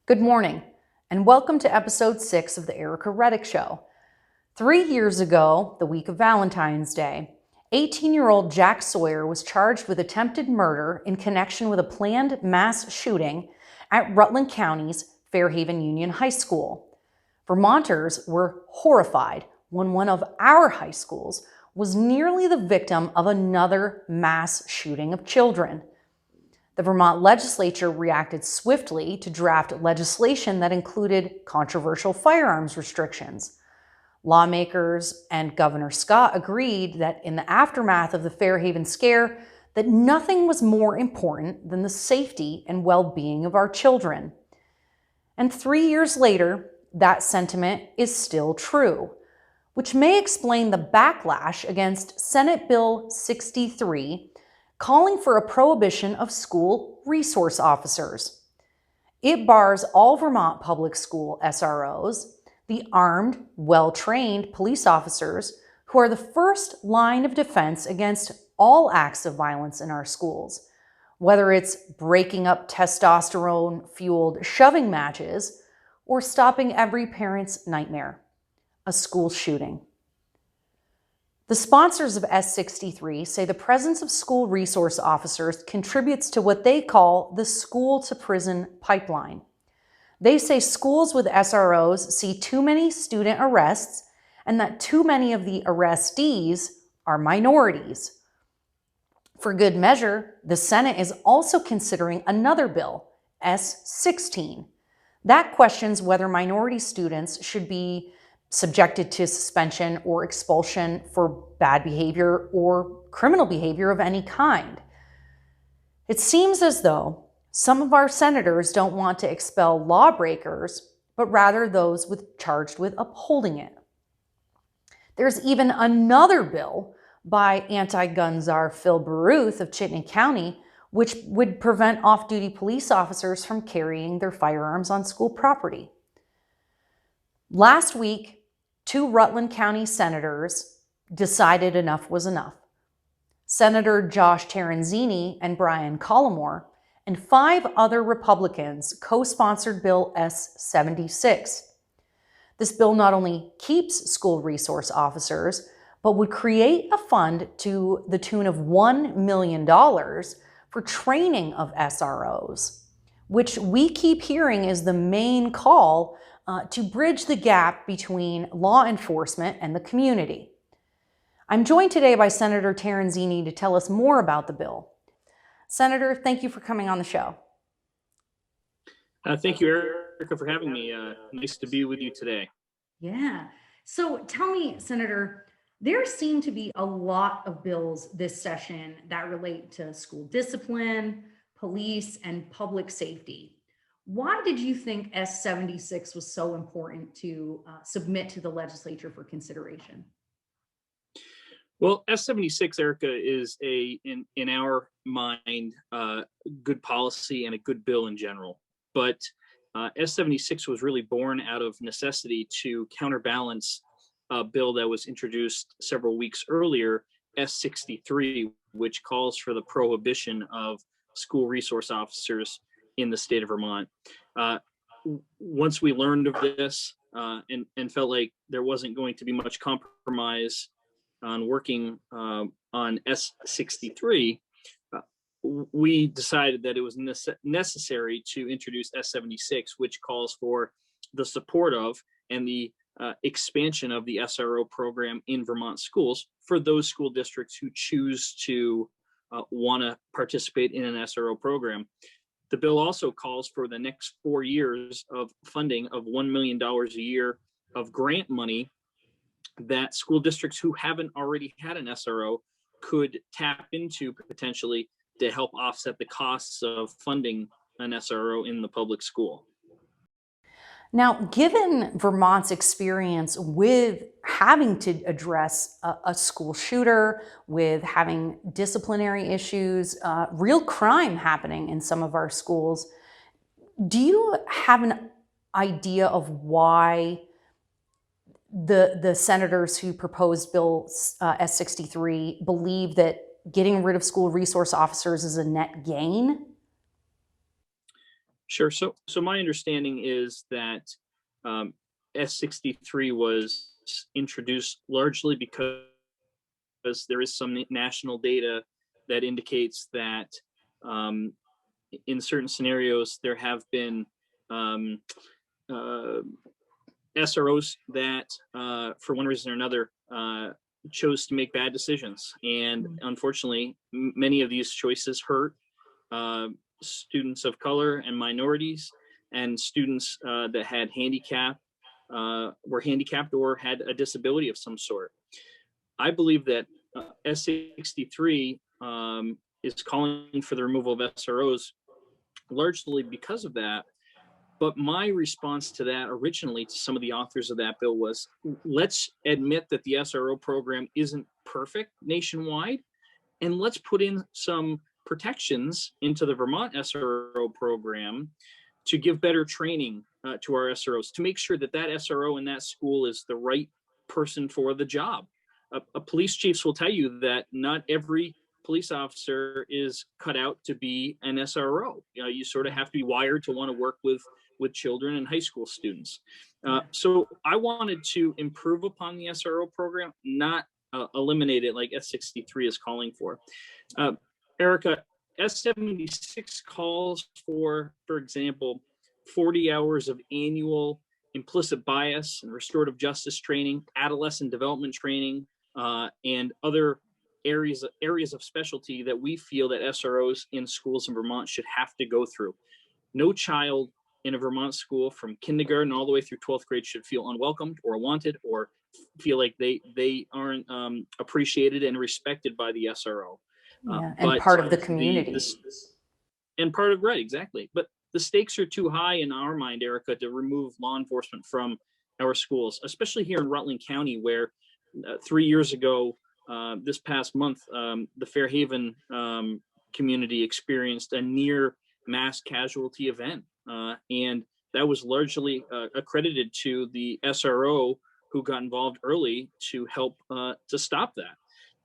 Good morning, and welcome to episode 6 of the Ericka Redic Show. 3 years ago, the week of Valentine's Day, 18-year-old Jack Sawyer was charged with attempted murder in connection with a planned mass shooting at Rutland County's Fairhaven Union High School. Vermonters were horrified when one of our high schools was nearly the victim of another mass shooting of children. The Vermont Legislature reacted swiftly to draft legislation that included controversial firearms restrictions. Lawmakers and Governor Scott agreed that in the aftermath of the Fairhaven scare, that nothing was more important than the safety and well-being of our children. And 3 years later, that sentiment is still true, which may explain the backlash against Senate Bill 63, calling for a prohibition of school resource officers. It bars all Vermont public school SROs, the armed, well-trained police officers who are the first line of defense against all acts of violence in our schools, whether it's breaking up testosterone-fueled shoving matches or stopping every parent's nightmare, a school shooting. The sponsors of S63 say the presence of school resource officers contributes to what they call the school-to-prison pipeline. They say schools with SROs see too many student arrests and that too many of the arrestees are minorities. For good measure, the Senate is also considering another bill, S16. That questions whether minority students should be subjected to suspension or expulsion for bad behavior or criminal behavior of any kind. It seems as though some of our senators don't want to expel lawbreakers, but rather those charged with upholding it. There's even another bill by anti-gun czar Phil Baruth of Chittenden County, which would prevent off-duty police officers from carrying their firearms on school property. Last week, 2 Rutland County senators decided enough was enough. Senator Josh Terenzini and Brian Collmore and 5 other Republicans co-sponsored Bill S76. This bill not only keeps school resource officers, but would create a fund to the tune of $1 million for training of SROs, which we keep hearing is the main call to bridge the gap between law enforcement and the community. I'm joined today by Senator Terenzini to tell us more about the bill. Senator, thank you for coming on the show. Thank you, Ericka, for having me. Nice to be with you today. Yeah. So tell me, Senator, there seem to be a lot of bills this session that relate to school discipline, police, and public safety. Why did you think S76 was so important to submit to the legislature for consideration? Well, S76, Ericka, is in our mind, good policy and a good bill in general. But S76 was really born out of necessity to counterbalance a bill that was introduced several weeks earlier, S63, which calls for the prohibition of school resource officers in the state of Vermont. Once we learned of this and felt like there wasn't going to be much compromise on working on S63, we decided that it was necessary to introduce S76, which calls for the support of and the expansion of the SRO program in Vermont schools for those school districts who choose to want to participate in an SRO program. The bill also calls for the next 4 years of funding of $1 million a year of grant money that school districts who haven't already had an SRO could tap into potentially to help offset the costs of funding an SRO in the public school. Now, given Vermont's experience with having to address a school shooter, with having disciplinary issues, real crime happening in some of our schools, do you have an idea of why the senators who proposed Bill S63 believe that getting rid of school resource officers is a net gain? Sure. So my understanding is that um, S63 was introduced largely because there is some national data that indicates that um, in certain scenarios there have been um, uh, SROs that, for one reason or another, chose to make bad decisions, and unfortunately, many of these choices hurt uh, students of color and minorities, and students that had were handicapped or had a disability of some sort. I believe that S63 is calling for the removal of SROs largely because of that. But my response to that originally to some of the authors of that bill was, let's admit that the SRO program isn't perfect nationwide, and let's put in some protections into the Vermont SRO program to give better training to our SROs, to make sure that that SRO in that school is the right person for the job. Police chiefs will tell you that not every police officer is cut out to be an SRO. You sort of have to be wired to want to work with children and high school students. So I wanted to improve upon the SRO program, not eliminate it like S63 is calling for. Ericka, S76 calls for example, 40 hours of annual implicit bias and restorative justice training, adolescent development training, and other areas of specialty that we feel that SROs in schools in Vermont should have to go through. No child in a Vermont school from kindergarten all the way through 12th grade should feel unwelcomed or wanted or feel like they aren't appreciated and respected by the SRO. Yeah, and But part of the the community. and part of right, exactly. But the stakes are too high in our mind, Ericka, to remove law enforcement from our schools, especially here in Rutland County, where 3 years ago, this past month, the Fairhaven community experienced a near mass casualty event. And that was largely accredited to the SRO who got involved early to help to stop that.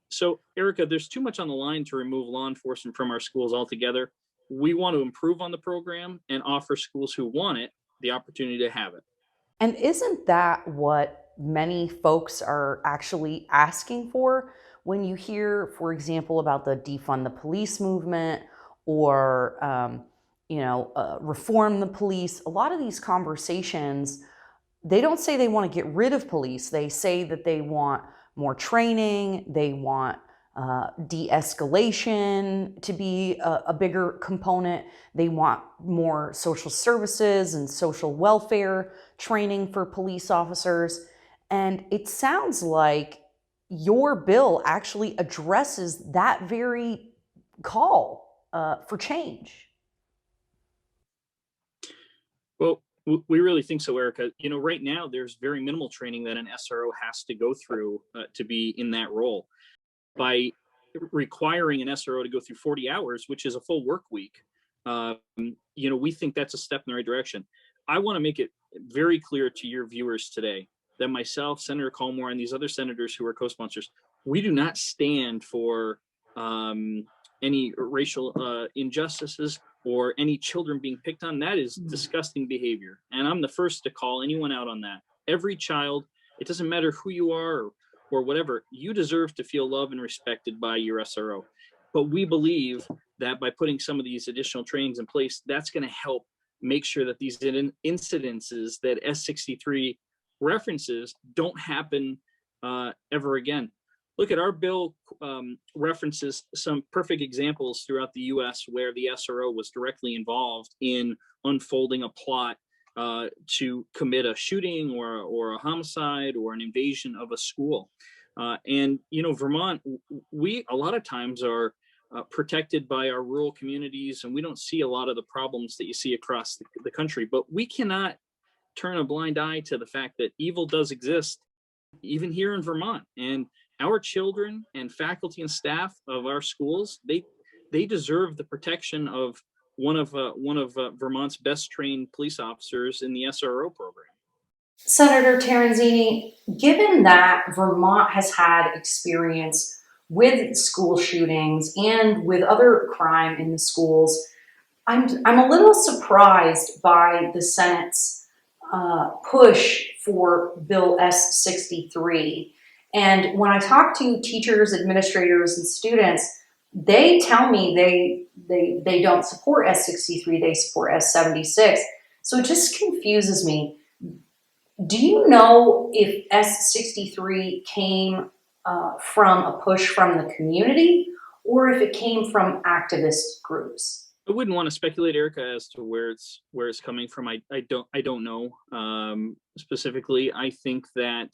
So, Ericka, there's too much on the line to remove law enforcement from our schools altogether. We want to improve on the program and offer schools who want it the opportunity to have it. And isn't that what many folks are actually asking for? When you hear, for example, about the defund the police movement or, reform the police, a lot of these conversations, they don't say they want to get rid of police. They say that they want more training, they want de-escalation to be a bigger component. They want more social services and social welfare training for police officers. And it sounds like your bill actually addresses that very call for change. Well, we really think so, Ericka. Right now there's very minimal training that an SRO has to go through to be in that role. By requiring an SRO to go through 40 hours, which is a full work week, we think that's a step in the right direction. I want to make it very clear to your viewers today that myself, Senator Colmore, and these other senators who are co-sponsors, we do not stand for any racial injustices or any children being picked on. That is disgusting behavior. And I'm the first to call anyone out on that. Every child, it doesn't matter who you are or whatever, you deserve to feel loved and respected by your SRO. But we believe that by putting some of these additional trainings in place, that's going to help make sure that these incidences that S63 references don't happen ever again. Look at our bill references some perfect examples throughout the U.S. where the SRO was directly involved in unfolding a plot to commit a shooting or a homicide or an invasion of a school. And Vermont, we a lot of times are protected by our rural communities, and we don't see a lot of the problems that you see across the country. But we cannot turn a blind eye to the fact that evil does exist, even here in Vermont. And our children and faculty and staff of our schools, they deserve the protection of one of Vermont's best trained police officers in the SRO program. Senator Terenzini, given that Vermont has had experience with school shootings and with other crime in the schools, I'm a little surprised by the Senate's push for Bill S63. And when I talk to teachers, administrators, and students, they tell me they don't support S63, they support S76. So it just confuses me. Do you know if S63 came from a push from the community or if it came from activist groups? I wouldn't want to speculate, Erica, as to where it's coming from. I don't know specifically. I think that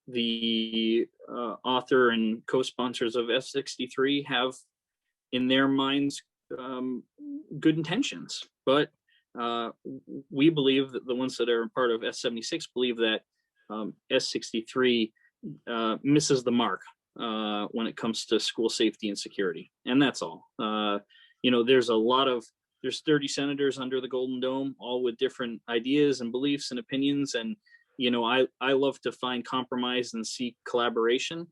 the author and co-sponsors of S63 have in their minds good intentions, but we believe that the ones that are part of S76 believe that S63 misses the mark when it comes to school safety and security, and that's all. There's 30 senators under the Golden Dome, all with different ideas and beliefs and opinions, and I love to find compromise and seek collaboration,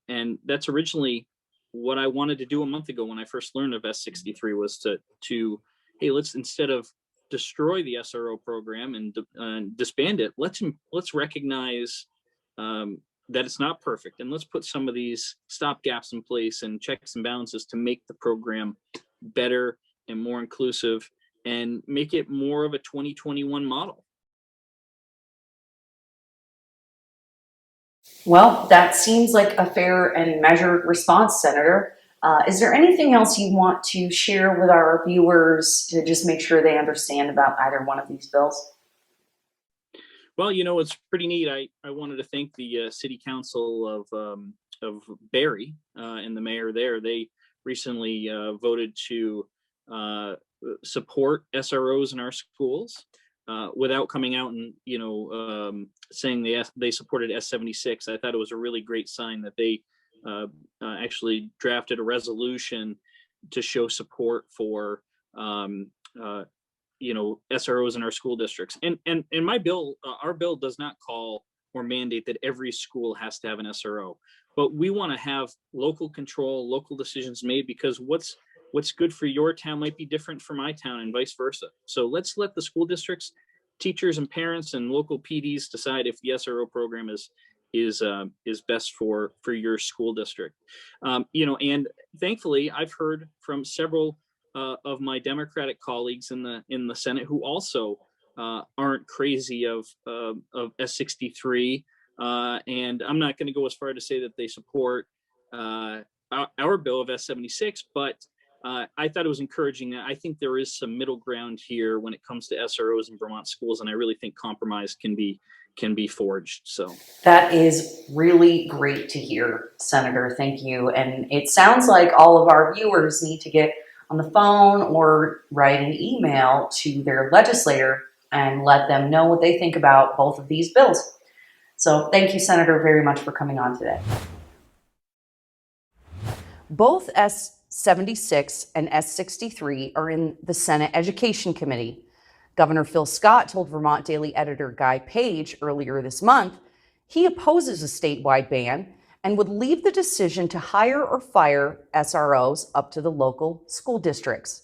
and that's originally what I wanted to do a month ago when I first learned of S63 was to hey, let's, instead of destroy the SRO program and disband it, let's recognize that it's not perfect, and let's put some of these stopgaps in place and checks and balances to make the program better and more inclusive and make it more of a 2021 model. Well, that seems like a fair and measured response, Senator. Is there anything else you want to share with our viewers to just make sure they understand about either one of these bills? Well, it's pretty neat. I wanted to thank the City Council of Barrie and the mayor there. They recently voted to support SROs in our schools without coming out and saying they supported S76. I thought it was a really great sign that they actually drafted a resolution to show support for SROs in our school districts. And my bill, our bill does not call or mandate that every school has to have an SRO, but we want to have local control, local decisions made, because what's good for your town might be different for my town and vice versa. So let's let the school districts, teachers and parents and local PDs decide if the SRO program is best for your school district. And thankfully I've heard from several of my Democratic colleagues in the Senate who also aren't crazy of S63, and I'm not going to go as far to say that they support our bill of S76, but I thought it was encouraging. I think there is some middle ground here when it comes to SROs in Vermont schools, and I really think compromise can be forged. So that is really great to hear, Senator. Thank you. And it sounds like all of our viewers need to get on the phone or write an email to their legislator and let them know what they think about both of these bills. So thank you, Senator, very much for coming on today. Both S76 and S63 are in the Senate Education Committee. Governor Phil Scott told Vermont Daily editor Guy Page earlier this month he opposes a statewide ban and would leave the decision to hire or fire SROs up to the local school districts.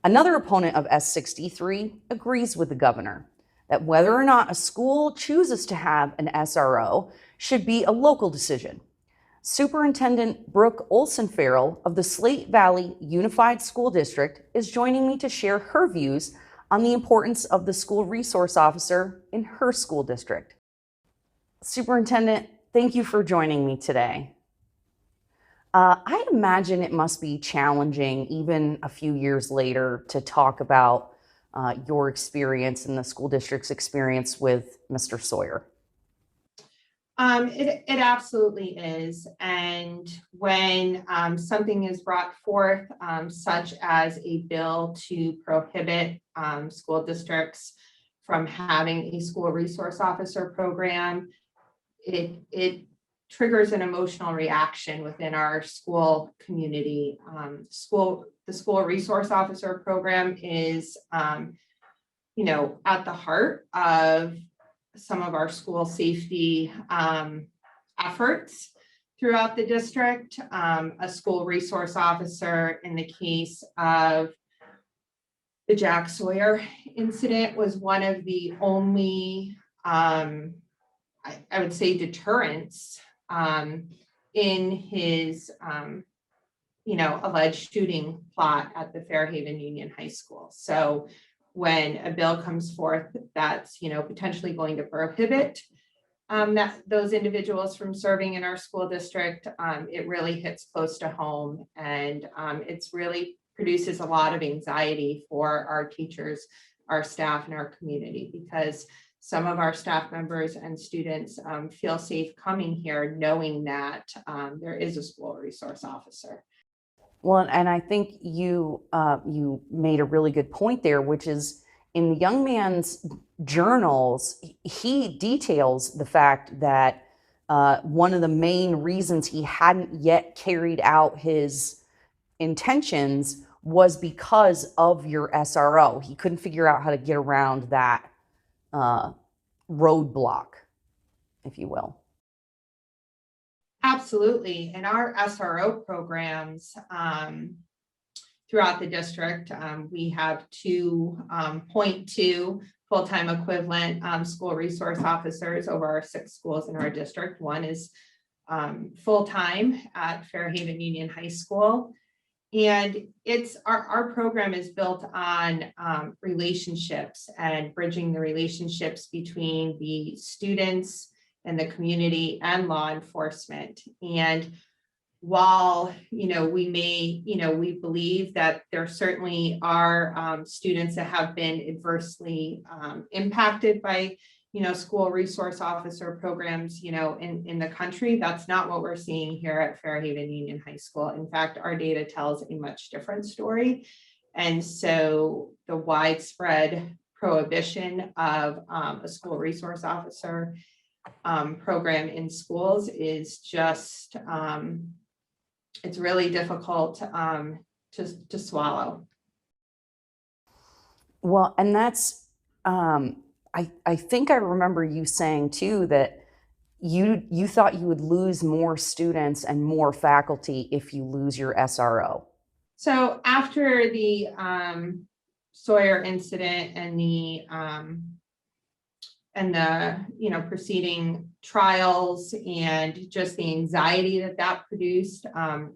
Another opponent of S63 agrees with the governor that whether or not a school chooses to have an SRO should be a local decision. Superintendent Brooke Olson-Farrell of the Slate Valley Unified School District is joining me to share her views on the importance of the school resource officer in her school district. Superintendent, thank you for joining me today. I imagine it must be challenging, even a few years later, to talk about your experience and the school district's experience with Mr. Sawyer. It absolutely is. And when something is brought forth, such as a bill to prohibit school districts from having a school resource officer program, it triggers an emotional reaction within our school community. The school resource officer program is, at the heart of some of our school safety efforts throughout the district. A school resource officer, in the case of the Jack Sawyer incident was one of the only, I would say, deterrents in his, alleged shooting plot at the Fairhaven Union High School. So when a bill comes forth that's, potentially going to prohibit that those individuals from serving in our school district, it really hits close to home, and it's really produces a lot of anxiety for our teachers, our staff, and our community, because some of our staff members and students feel safe coming here knowing that there is a school resource officer. Well, and I think you made a really good point there, which is in the young man's journals, he details the fact that one of the main reasons he hadn't yet carried out his intentions was because of your SRO. He couldn't figure out how to get around that roadblock, if you will. Absolutely. And our SRO programs throughout the district, we have 2.2 full-time equivalent school resource officers over our 6 schools in our district. One is full-time at Fairhaven Union High School. And it's our program is built on relationships and bridging the relationships between the students and the community and law enforcement. And while, we believe that there certainly are students that have been adversely impacted by, school resource officer programs, in the country, that's not what we're seeing here at Fairhaven Union High School. In fact, our data tells a much different story. And so the widespread prohibition of a school resource officer program in schools is just, it's really difficult to swallow. Well, and that's, I think I remember you saying too that you thought you would lose more students and more faculty if you lose your SRO. So after the Sawyer incident and the preceding trials and just the anxiety that produced,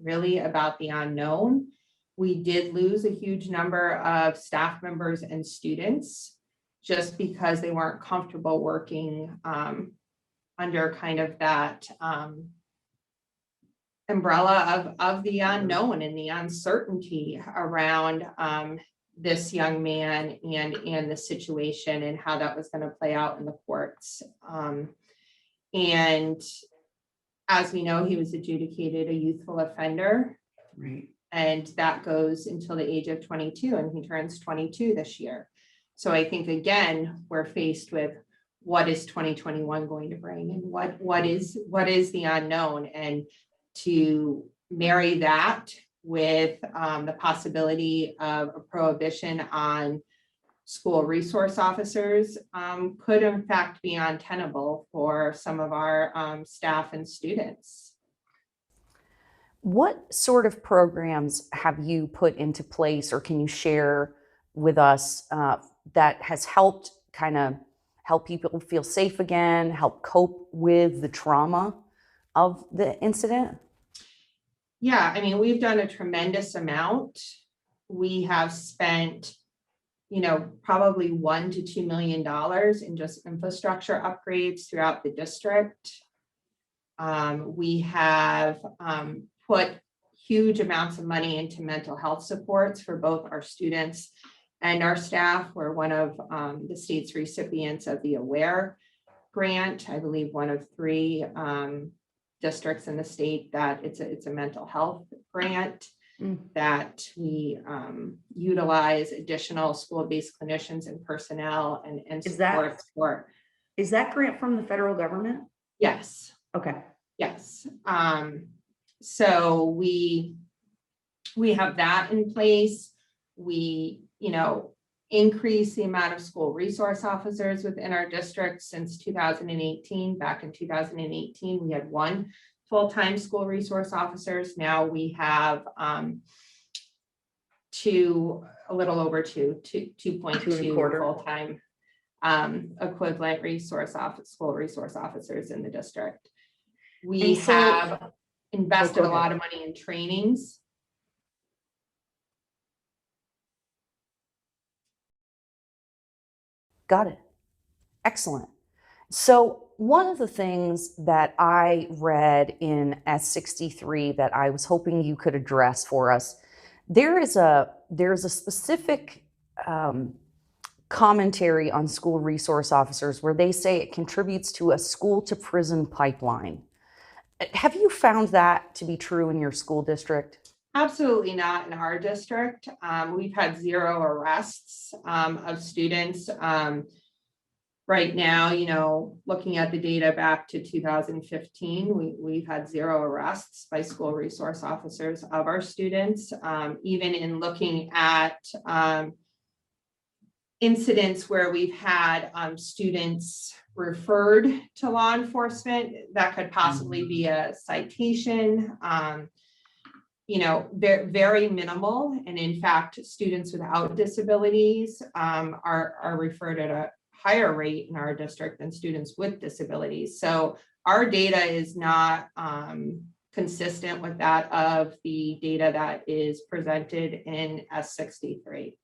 really about the unknown, we did lose a huge number of staff members and students just because they weren't comfortable working under kind of that umbrella of the unknown and the uncertainty around this young man and the situation and how that was going to play out in the courts. And as we know, he was adjudicated a youthful offender. Right. And that goes until the age of 22, and he turns 22 this year. So I think, again, we're faced with what is 2021 going to bring, and what is the unknown, and to marry that with the possibility of a prohibition on school resource officers could in fact be untenable for some of our staff and students. What sort of programs have you put into place, or can you share with us that has helped kind of help people feel safe again, help cope with the trauma of the incident? Yeah, I mean, we've done a tremendous amount. We have spent, probably $1 to $2 million in just infrastructure upgrades throughout the district. We have put huge amounts of money into mental health supports for both our students and our staff. We're one of the state's recipients of the AWARE grant. I believe one of 3 districts in the state that it's a mental health grant that we utilize additional school-based clinicians and personnel and support for. Is that grant from the federal government? Yes. Okay. Yes. So we have that in place. We, increase the amount of school resource officers within our district since 2018. Back in 2018, we had 1 full-time school resource officers. Now we have to a little over 2.2 2.25. full-time equivalent school resource officers in the district. We And so- have invested go a lot of money in trainings. Got it. Excellent. So one of the things that I read in S63 that I was hoping you could address for us, there's a specific commentary on school resource officers where they say it contributes to a school to prison pipeline. Have you found that to be true in your school district? Absolutely not in our district. We've had 0 arrests of students. Right now, looking at the data back to 2015, we've had 0 arrests by school resource officers of our students. Even in looking at incidents where we've had students referred to law enforcement, that could possibly be a citation. Very minimal. And in fact, students without disabilities are referred at a higher rate in our district than students with disabilities. So our data is not consistent with that of the data that is presented in S63.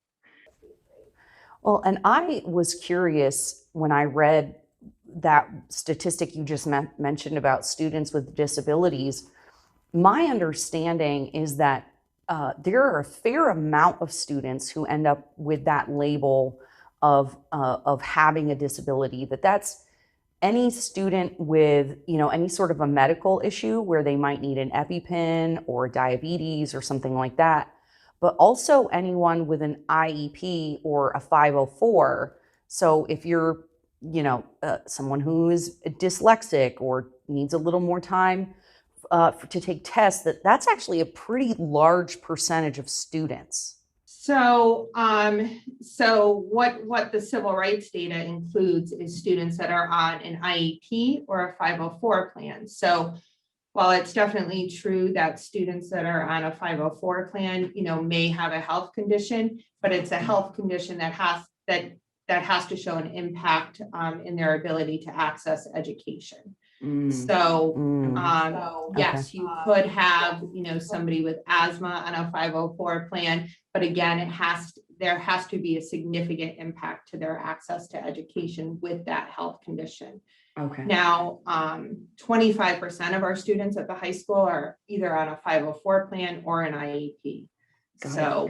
Well, and I was curious when I read that statistic you just mentioned about students with disabilities. My understanding is that there are a fair amount of students who end up with that label of having a disability, that's any student with, any sort of a medical issue where they might need an EpiPen or diabetes or something like that, but also anyone with an IEP or a 504. So if you're, someone who is dyslexic or needs a little more time to take tests, that's actually a pretty large percentage of students. So, what the civil rights data includes is students that are on an IEP or a 504 plan. So, while it's definitely true that students that are on a 504 plan, may have a health condition, but it's a health condition that has to show an impact in their ability to access education. So, yes, you could have, somebody with asthma on a 504 plan, but again, there has to be a significant impact to their access to education with that health condition. Okay. Now, 25% of our students at the high school are either on a 504 plan or an IEP. Got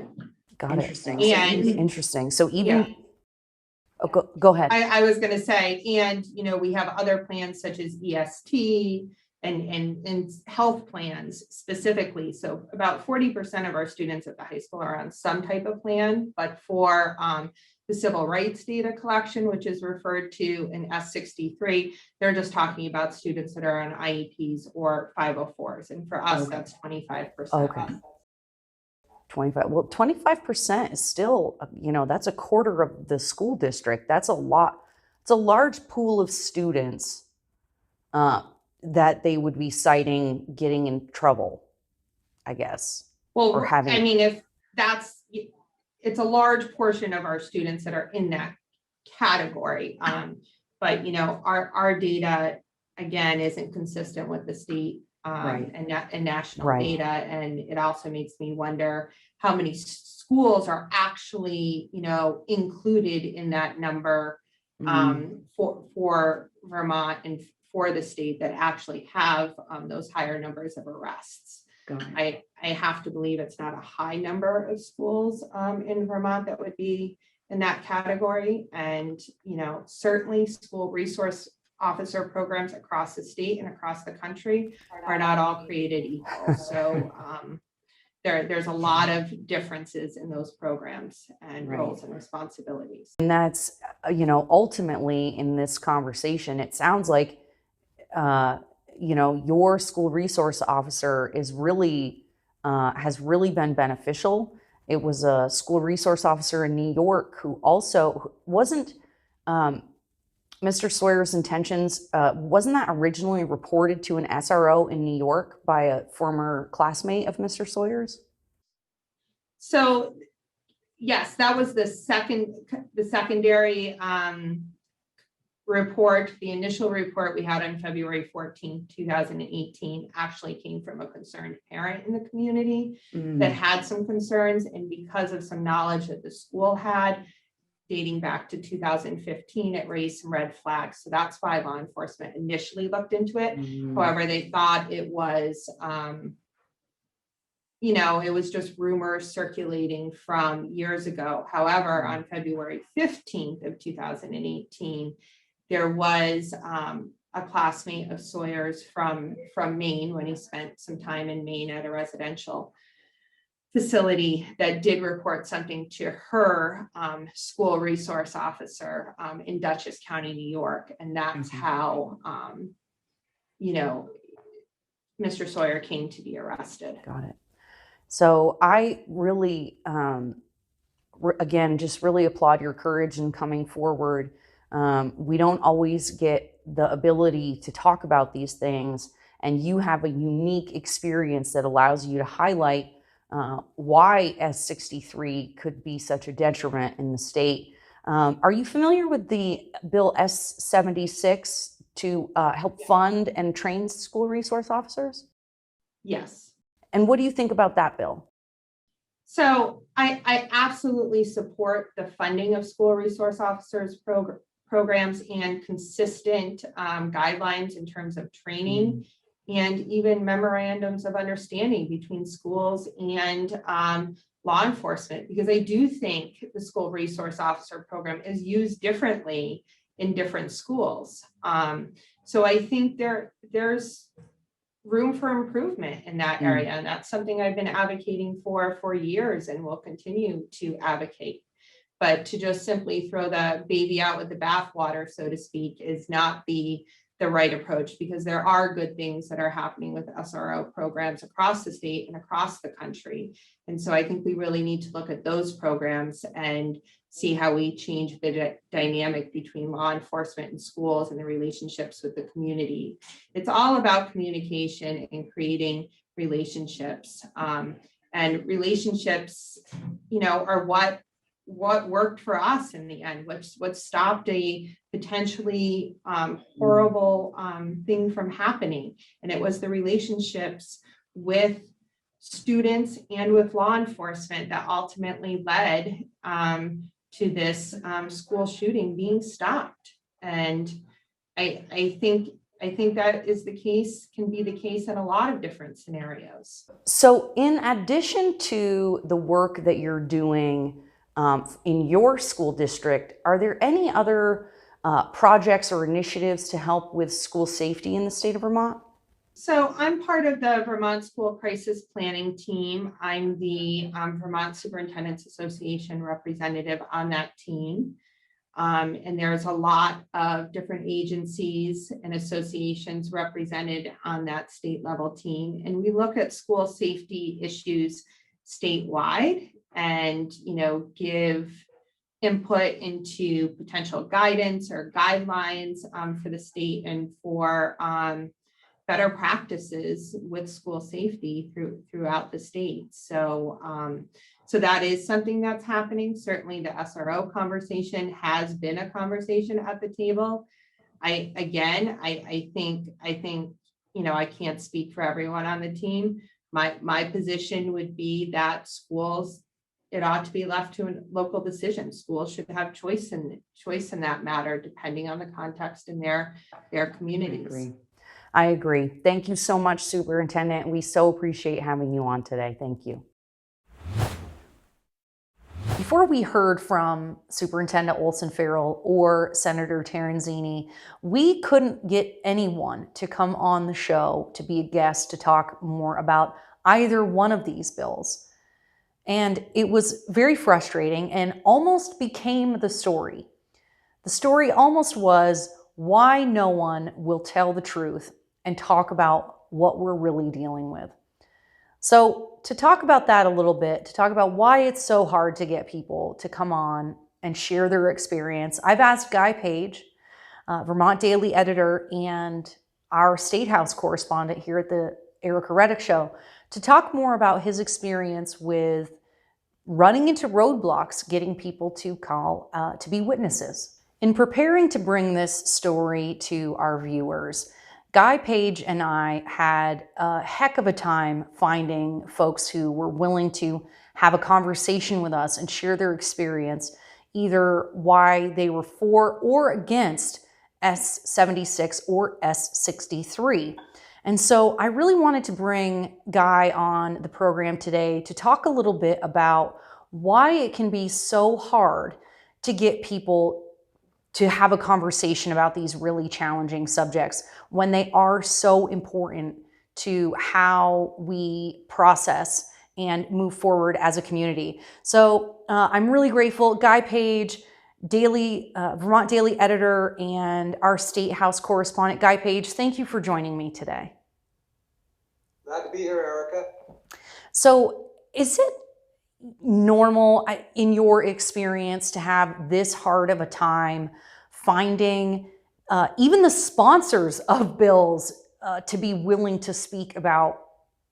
interesting. it. And interesting. So even go ahead. I was going to say, and we have other plans such as EST and health plans specifically. So about 40% of our students at the high school are on some type of plan, but for the civil rights data collection, which is referred to in S63, they're just talking about students that are on IEPs or 504s. And for us, that's 25%. Okay. 25. Well, 25% is still, that's a quarter of the school district. That's a lot. It's a large pool of students that they would be citing getting in trouble, I guess. Well, or having. I mean, it's a large portion of our students that are in that category. But our data again isn't consistent with the state and national data, and it also makes me wonder how many schools are actually included in that number for Vermont and for the state that actually have those higher numbers of arrests. I have to believe it's not a high number of schools in Vermont that would be in that category. And, certainly school resource officer programs across the state and across the country are not all created equal. So there's a lot of differences in those programs and roles and responsibilities. And that's, ultimately in this conversation, it sounds like, your school resource officer is really, has really been beneficial. It was a school resource officer in New York who also wasn't, Mr. Sawyer's intentions, wasn't that originally reported to an SRO in New York by a former classmate of Mr. Sawyer's? So yes, that was the secondary report. The initial report we had on February 14th, 2018 actually came from a concerned parent in the community that had some concerns, and because of some knowledge that the school had dating back to 2015, it raised some red flags. So that's why law enforcement initially looked into it. However, they thought it was it was just rumors circulating from years ago. However, on February 15th of 2018, there was a classmate of Sawyer's from Maine, when he spent some time in Maine at a residential facility, that did report something to her school resource officer in Dutchess County, New York. And that's how, Mr. Sawyer came to be arrested. Got it. So I really, again, just really applaud your courage in coming forward. We don't always get the ability to talk about these things, and you have a unique experience that allows you to highlight why S63 could be such a detriment in the state. Are you familiar with the Bill S76 to help fund and train school resource officers? Yes. And what do you think about that bill? So I absolutely support the funding of school resource officers programs and consistent guidelines in terms of training and even memorandums of understanding between schools and law enforcement, because I do think the school resource officer program is used differently in different schools. So I think there's room for improvement in that area. And that's something I've been advocating for years and will continue to advocate. But to just simply throw the baby out with the bathwater, so to speak, is not the right approach, because there are good things that are happening with SRO programs across the state and across the country. And so I think we really need to look at those programs and see how we change the dynamic between law enforcement and schools and the relationships with the community. It's all about communication and creating relationships. And relationships, are what worked for us in the end, what stopped a potentially horrible thing from happening. And it was the relationships with students and with law enforcement that ultimately led to this school shooting being stopped. And I think that is the case, can be the case in a lot of different scenarios. So in addition to the work that you're doing in your school district, are there any other projects or initiatives to help with school safety in the state of Vermont? So I'm part of the Vermont School Crisis Planning team. I'm the Vermont Superintendents Association representative on that team. And there's a lot of different agencies and associations represented on that state level team. And we look at school safety issues statewide and, give input into potential guidance or guidelines for the state and for better practices with school safety throughout the state. So that is something that's happening. Certainly the SRO conversation has been a conversation at the table. I think, I can't speak for everyone on the team. My position would be that schools, it ought to be left to a local decision. Schools should have choice in that matter, depending on the context in their communities. I agree. Thank you so much, Superintendent. We so appreciate having you on today. Thank you. Before we heard from Superintendent Olson-Farrell or Senator Terenzini, we couldn't get anyone to come on the show to be a guest to talk more about either one of these bills. And it was very frustrating and almost became the story. The story almost was why no one will tell the truth and talk about what we're really dealing with. So to talk about that a little bit, to talk about why it's so hard to get people to come on and share their experience, I've asked Guy Page, Vermont Daily editor and our State House correspondent here at the Ericka Redic Show, to talk more about his experience with running into roadblocks getting people to call to be witnesses. In preparing to bring this story to our viewers, Guy Page and I had a heck of a time finding folks who were willing to have a conversation with us and share their experience, either why they were for or against S76 or S63. And so I really wanted to bring Guy on the program today to talk a little bit about why it can be so hard to get people to have a conversation about these really challenging subjects when they are so important to how we process and move forward as a community. So I'm really grateful. Guy Page, Vermont Daily editor and our State House correspondent. Guy Page, thank you for joining me today. Glad to be here, Ericka. So is it normal in your experience to have this hard of a time finding even the sponsors of bills to be willing to speak about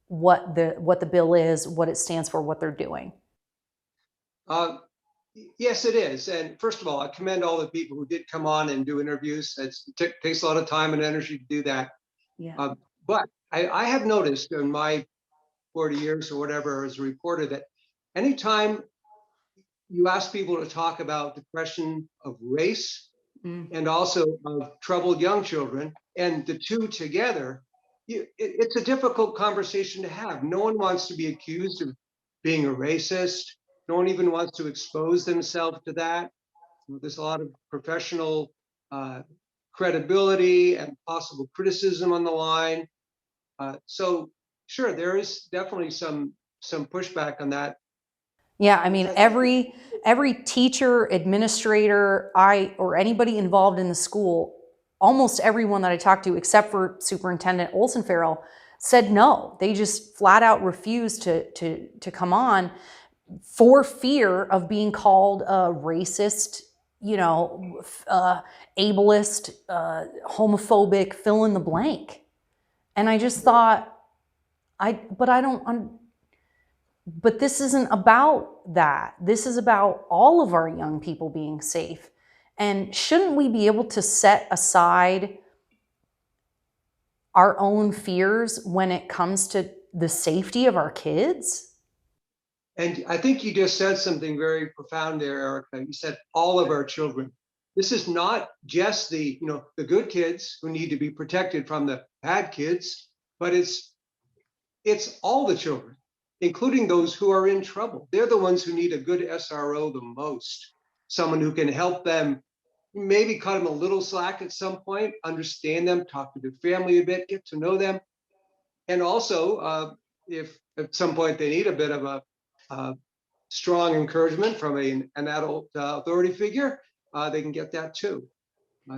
what the bill is, what it stands for, what they're doing? Yes, it is. And first of all, I commend all the people who did come on and do interviews. It takes a lot of time and energy to do that. Yeah. But I have noticed in my 40 years or whatever as a reporter that anytime you ask people to talk about the question of race and also of troubled young children and the two together, it's a difficult conversation to have. No one wants to be accused of being a racist. No one even wants to expose themselves to that. There's a lot of professional credibility and possible criticism on the line. So sure, there is definitely some pushback on that. Yeah, I mean, every teacher, administrator, or anybody involved in the school, almost everyone that I talked to, except for Superintendent Olsen-Farrell, said no. They just flat out refused to come on for fear of being called a racist, ableist, homophobic, fill in the blank. And I just thought, but this isn't about that. This is about all of our young people being safe. And shouldn't we be able to set aside our own fears when it comes to the safety of our kids? And I think you just said something very profound there, Ericka. You said all of our children. This is not just the good kids who need to be protected from the bad kids, but it's all the children, including those who are in trouble. They're the ones who need a good SRO the most. Someone who can help them, maybe cut them a little slack at some point, understand them, talk to their family a bit, get to know them. And also, if at some point they need a bit of a strong encouragement from an adult authority figure, they can get that too.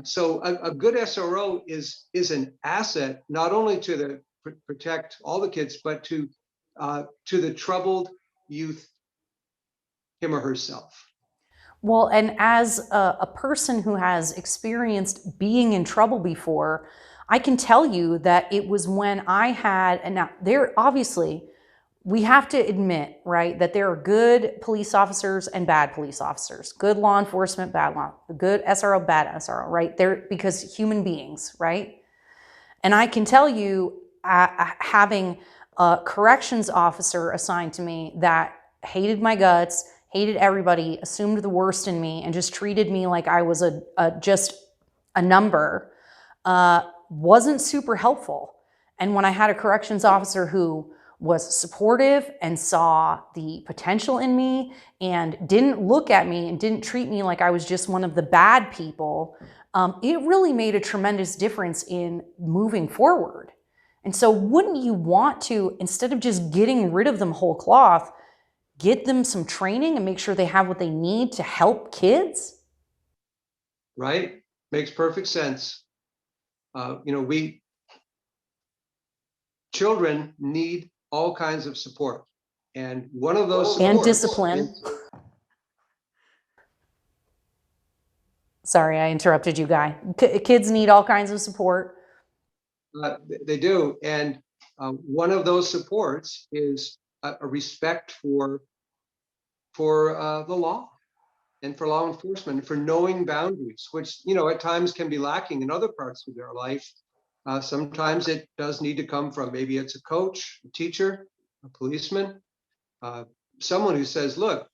So a good SRO is an asset, not only to protect all the kids, but to the troubled youth, him or herself. Well, and as a person who has experienced being in trouble before, I can tell you that it was when I had, and now there obviously, we have to admit, right, that there are good police officers and bad police officers, good law enforcement, good SRO, bad SRO, right? They're because human beings, right? And I can tell you, having a corrections officer assigned to me that hated my guts, hated everybody, assumed the worst in me, and just treated me like I was just a number, wasn't super helpful. And when I had a corrections officer who was supportive and saw the potential in me and didn't look at me and didn't treat me like I was just one of the bad people, it really made a tremendous difference in moving forward. And so wouldn't you want to, instead of just getting rid of them whole cloth, get them some training and make sure they have what they need to help kids? Right? Makes perfect sense. Children need all kinds of support. And one of those supports— and discipline. Sorry, I interrupted you, Guy. Kids need all kinds of support. They do. And one of those supports is a respect for for the law and for law enforcement, and for knowing boundaries, which, you know, at times can be lacking in other parts of their life. Sometimes it does need to come from, maybe it's a coach, a teacher, a policeman, someone who says, look,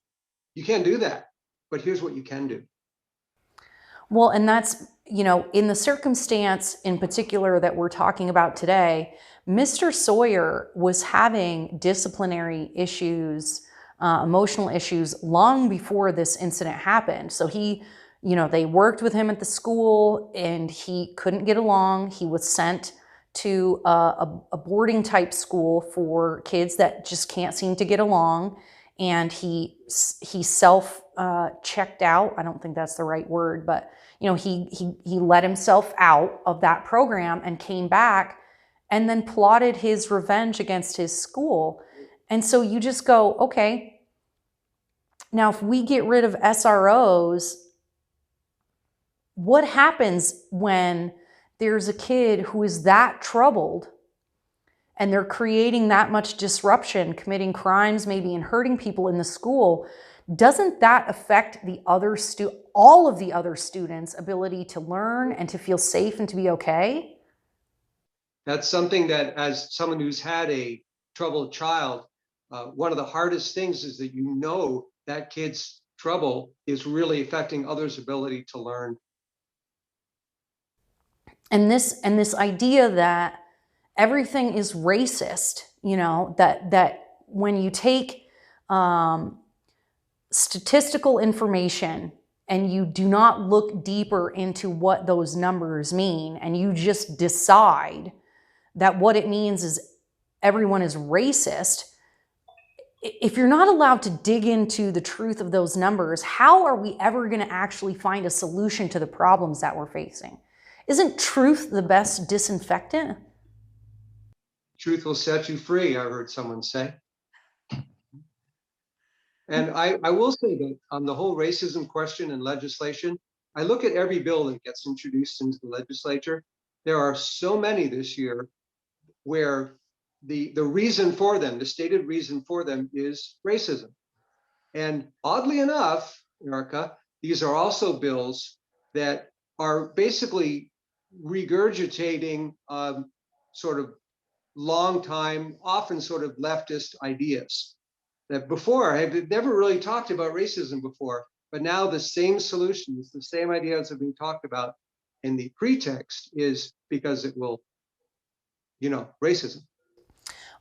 you can't do that, but here's what you can do. Well, and that's, you know, in the circumstance in particular that we're talking about today, Mr. Sawyer was having disciplinary issues, emotional issues long before this incident happened. So he, you know, they worked with him at the school and he couldn't get along. He was sent to a boarding type school for kids that just can't seem to get along. And he self checked out. I don't think that's the right word, but you know, he let himself out of that program and came back and then plotted his revenge against his school. And so you just go, okay, now if we get rid of SROs, what happens when there's a kid who is that troubled and they're creating that much disruption, committing crimes maybe and hurting people in the school? Doesn't that affect the other all of the other students' ability to learn and to feel safe and to be okay? That's something that, as someone who's had a troubled child, one of the hardest things is that, you know, that kid's trouble is really affecting others' ability to learn. And this idea that everything is racist, you know, that when you take statistical information and you do not look deeper into what those numbers mean, and you just decide that what it means is everyone is racist, if you're not allowed to dig into the truth of those numbers, how are we ever going to actually find a solution to the problems that we're facing? Isn't truth the best disinfectant? Truth will set you free, I heard someone say. And I will say that on the whole racism question in legislation, I look at every bill that gets introduced into the legislature. There are so many this year where the reason for them, the stated reason for them, is racism. And oddly enough, Ericka, these are also bills that are basically regurgitating sort of long time, often sort of leftist ideas that before I've never really talked about racism before, but now the same solutions, the same ideas have been talked about, and the pretext is because it will, you know, racism.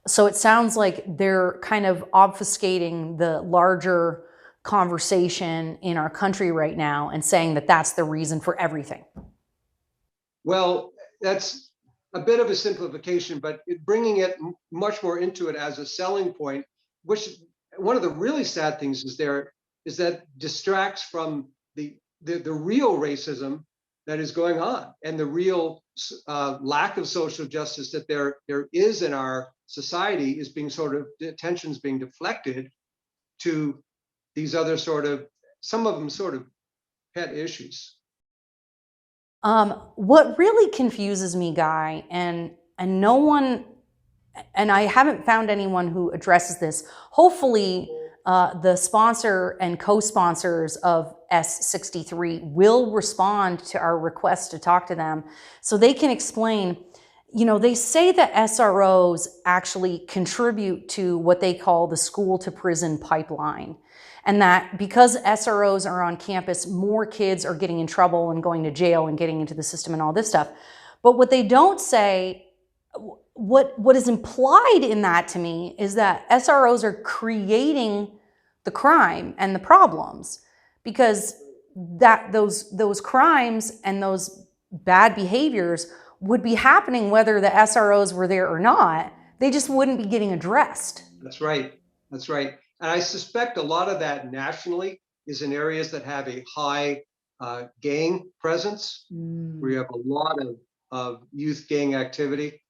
So it sounds like they're kind of obfuscating the larger conversation in our country right now and saying that that's the reason for everything. Well, that's a bit of a simplification, but bringing it much more into it as a selling point, which one of the really sad things is that distracts from the real racism that is going on, and the real lack of social justice that there is in our society is being sort of, attention's being deflected to these other sort of, some of them sort of pet issues. What really confuses me, Guy, and no one, and I haven't found anyone who addresses this. Hopefully, the sponsor and co-sponsors of S63 will respond to our request to talk to them so they can explain. You know, they say that SROs actually contribute to what they call the school to prison pipeline. And that because SROs are on campus, more kids are getting in trouble and going to jail and getting into the system and all this stuff. But what they don't say, what is implied in that to me, is that SROs are creating the crime and the problems, because that those crimes and those bad behaviors would be happening whether the SROs were there or not. They just wouldn't be getting addressed. That's right. That's right. And I suspect a lot of that nationally is in areas that have a high gang presence, where you have a lot of youth gang activity,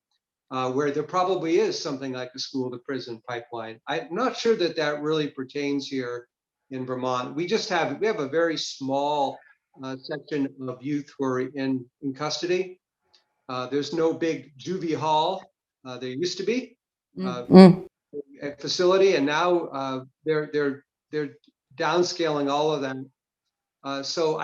where there probably is something like a school to prison pipeline. I'm not sure that that really pertains here in Vermont. We have a very small section of youth who are in custody. There's no big juvie hall. There used to be a facility, and now they're downscaling all of them. So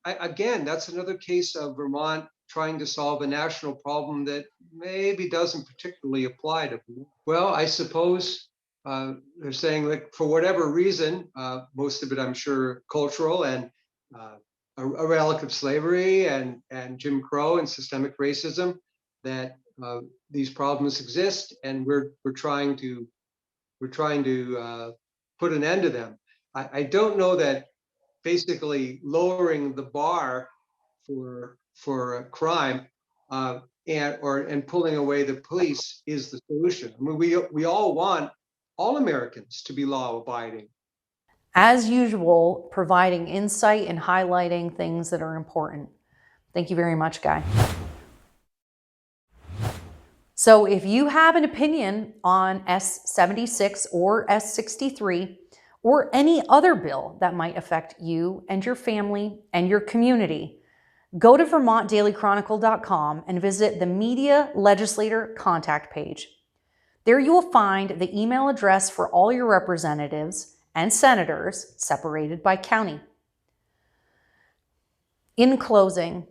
again, that's another case of Vermont trying to solve a national problem that maybe doesn't particularly apply to. Well, I suppose they're saying that for whatever reason, most of it, I'm sure, cultural and a relic of slavery and Jim Crow and systemic racism, that these problems exist, and we're trying to put an end to them. I don't know that basically lowering the bar for a crime and pulling away the police is the solution. I mean, we all want all Americans to be law-abiding. As usual, providing insight and highlighting things that are important. Thank you very much, Guy. So if you have an opinion on S76 or S63 or any other bill that might affect you and your family and your community, go to VermontDailyChronicle.com and visit the Media Legislator contact page. There you will find the email address for all your representatives and senators separated by county. In closing,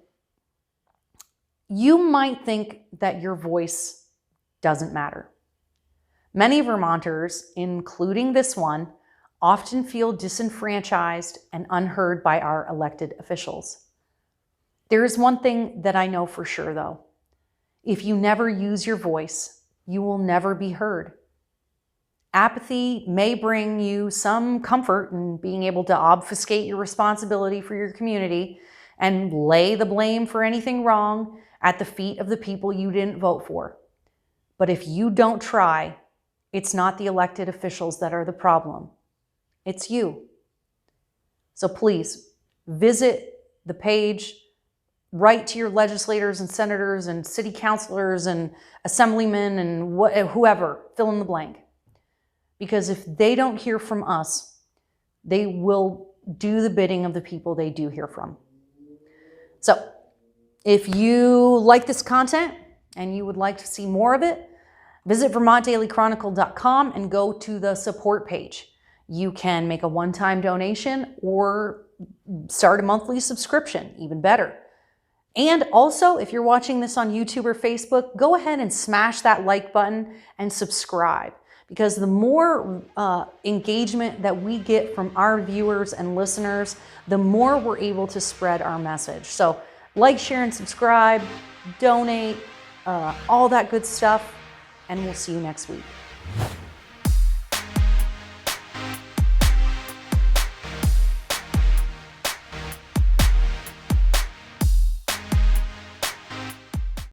you might think that your voice doesn't matter. Many Vermonters, including this one, often feel disenfranchised and unheard by our elected officials. There is one thing that I know for sure, though. If you never use your voice, you will never be heard. Apathy may bring you some comfort in being able to obfuscate your responsibility for your community and lay the blame for anything wrong at the feet of the people you didn't vote for. But if you don't try, it's not the elected officials that are the problem. It's you. So please visit the page, write to your legislators and senators and city councilors and assemblymen and whoever, fill in the blank. Because if they don't hear from us, they will do the bidding of the people they do hear from. So if you like this content and you would like to see more of it, visit VermontDailyChronicle.com and go to the support page. You can make a one-time donation or start a monthly subscription, even better. And also, if you're watching this on YouTube or Facebook, go ahead and smash that like button and subscribe, because the more engagement that we get from our viewers and listeners, the more we're able to spread our message. So like, share, and subscribe, donate, all that good stuff, and we'll see you next week.